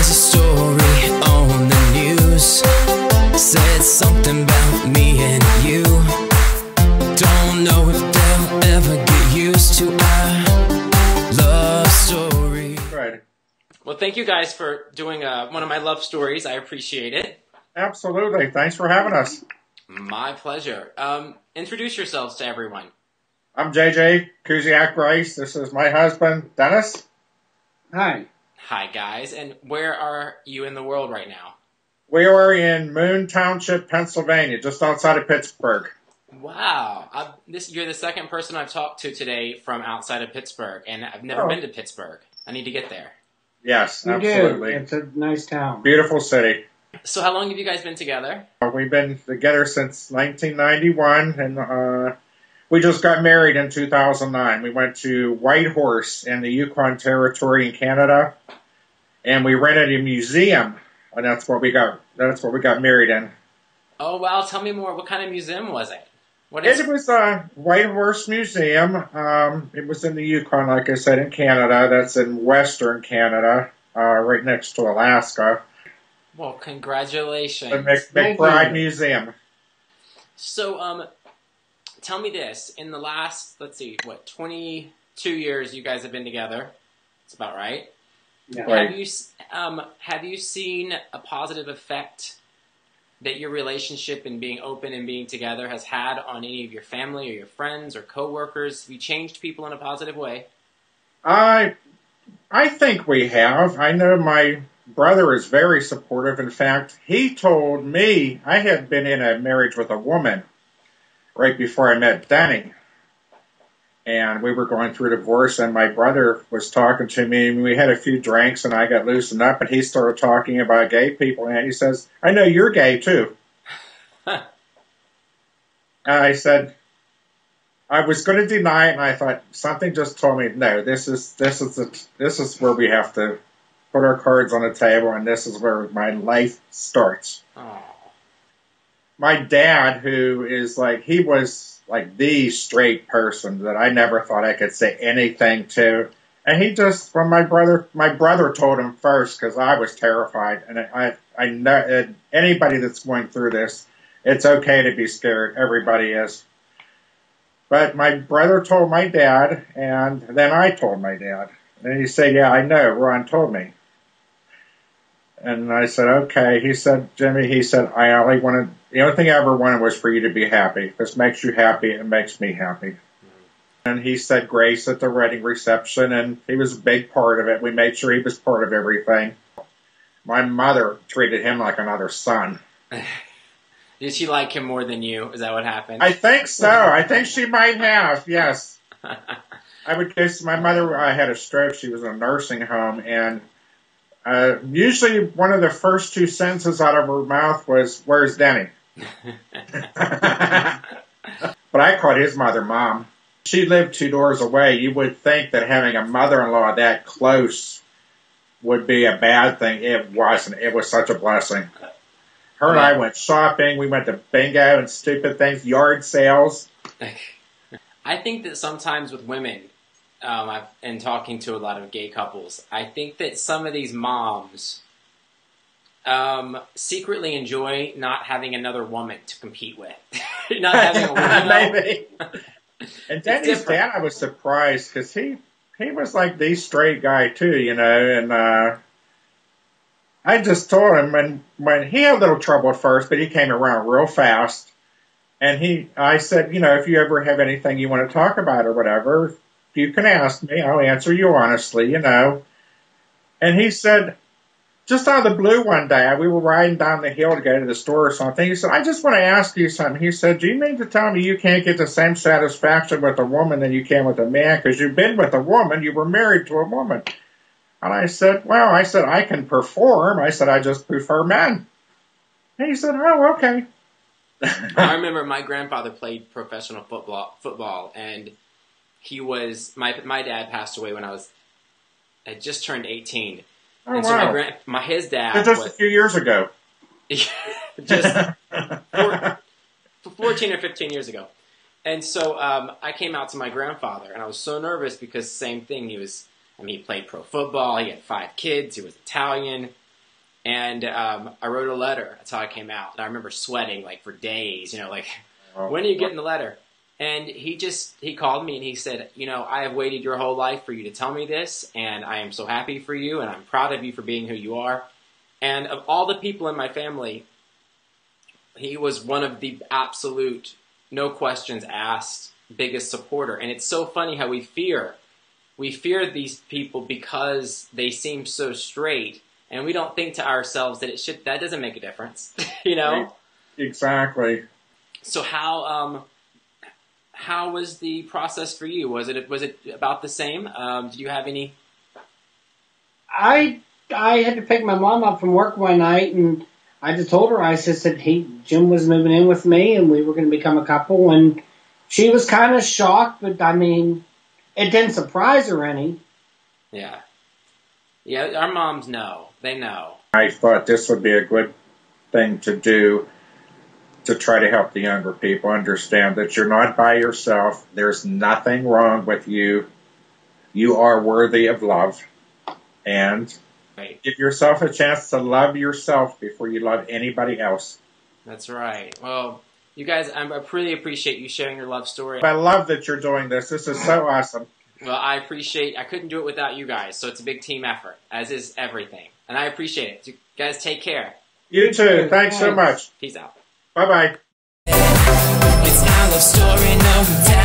There's a story on the news, said something about me and you. Don't know if they'll ever get used to our love story. Right. Well, thank you guys for doing one of my love stories. I appreciate it. Absolutely. Thanks for having us. My pleasure. Introduce yourselves to everyone. I'm JJ Kuziak Bryce. This is my husband, Dennis. Hi. Hi, guys. And where are you in the world right now? We are in Moon Township, Pennsylvania, just outside of Pittsburgh. Wow. You're the second person I've talked to today from outside of Pittsburgh, and I've never been to Pittsburgh. I need to get there. Yes, You absolutely. do. It's a nice town. Beautiful city. So how long have you guys been together? We've been together since 1991, and we just got married in 2009. We went to Whitehorse in the Yukon Territory in Canada, and we rented a museum, and that's what we got married in. Oh, wow. Tell me more. What kind of museum was it? It was a Whitehorse Museum. It was in the Yukon, like I said, in Canada. That's in Western Canada, right next to Alaska. Well, congratulations. The McBride Museum. So, tell me this. In the last, 22 years you guys have been together. That's about right. Yeah. Right. Have you seen a positive effect that your relationship and being open and being together has had on any of your family or your friends or coworkers? Have you changed people in a positive way? I think we have. I know my brother is very supportive. In fact, he told me I had been in a marriage with a woman right before I met Denny. And we were going through a divorce, and my brother was talking to me, and we had a few drinks, and I got loosened up, and he started talking about gay people, and he says, I know you're gay, too. And I said, I was going to deny it, and I thought, something just told me, no, this is where we have to put our cards on the table, and this is where my life starts. Oh. My dad, who is he was like the straight person that I never thought I could say anything to. And he just, when my brother told him first, because I was terrified. And I know anybody that's going through this, it's okay to be scared. Everybody is. But my brother told my dad, and then I told my dad. And he said, yeah, I know, Ron told me. And I said, okay. He said, Jimmy, the only thing I ever wanted was for you to be happy. If this makes you happy, it makes me happy. And he said grace at the wedding reception, and he was a big part of it. We made sure he was part of everything. My mother treated him like another son. Did she like him more than you? Is that what happened? I think so. I think she might have, yes. I would guess my mother had a stroke. She was in a nursing home, and usually one of the first two sentences out of her mouth was, where's Denny? But I called his mother Mom. She lived 2 doors away. You would think that having a mother-in-law that close would be a bad thing. It wasn't. It was such a blessing. Her and I went shopping. We went to bingo and stupid things, yard sales. I think that sometimes with women, and talking to a lot of gay couples, I think that some of these moms secretly enjoy not having another woman to compete with. Not having a woman. Maybe. And Denny's dad, I was surprised because he was like the straight guy too, and I just told him when he had a little trouble at first, but he came around real fast. And I said, if you ever have anything you want to talk about or whatever, you can ask me. I'll answer you honestly, And he said, just out of the blue one day, we were riding down the hill to go to the store or something. He said, I just want to ask you something. He said, do you mean to tell me you can't get the same satisfaction with a woman than you can with a man? Because you've been with a woman. You were married to a woman. And I said, I can perform. I said, I just prefer men. And he said, oh, okay. I remember my grandfather played professional football, and he was my dad passed away when I had just turned 18. Oh, and wow. So his dad just a few years ago. Just 14 or 15 years ago. And so I came out to my grandfather, and I was so nervous because same thing. He played pro football. He had 5 kids. He was Italian. And I wrote a letter. That's how I came out. And I remember sweating like for days, like, when are you getting the letter? And he called me and he said, I have waited your whole life for you to tell me this, and I am so happy for you, and I'm proud of you for being who you are. And of all the people in my family, he was one of the absolute, no questions asked, biggest supporter. And it's so funny how we fear these people because they seem so straight, and we don't think to ourselves that that doesn't make a difference, Exactly. So how was the process for you? Was it about the same? Did you have any? I had to pick my mom up from work one night, and I just told her, I just said, hey, Jim was moving in with me, and we were going to become a couple, and she was kind of shocked, but I mean, it didn't surprise her any. Yeah. Yeah, our moms know. They know. I thought this would be a good thing to do to try to help the younger people understand that you're not by yourself. There's nothing wrong with you. You are worthy of love. And give yourself a chance to love yourself before you love anybody else. That's right. Well, you guys, I really appreciate you sharing your love story. I love that you're doing this. This is so awesome. Well, I couldn't do it without you guys, so it's a big team effort, as is everything. And I appreciate it. You guys take care. You too. Thanks so much. Peace out. Bye-bye. It's our love story, no doubt.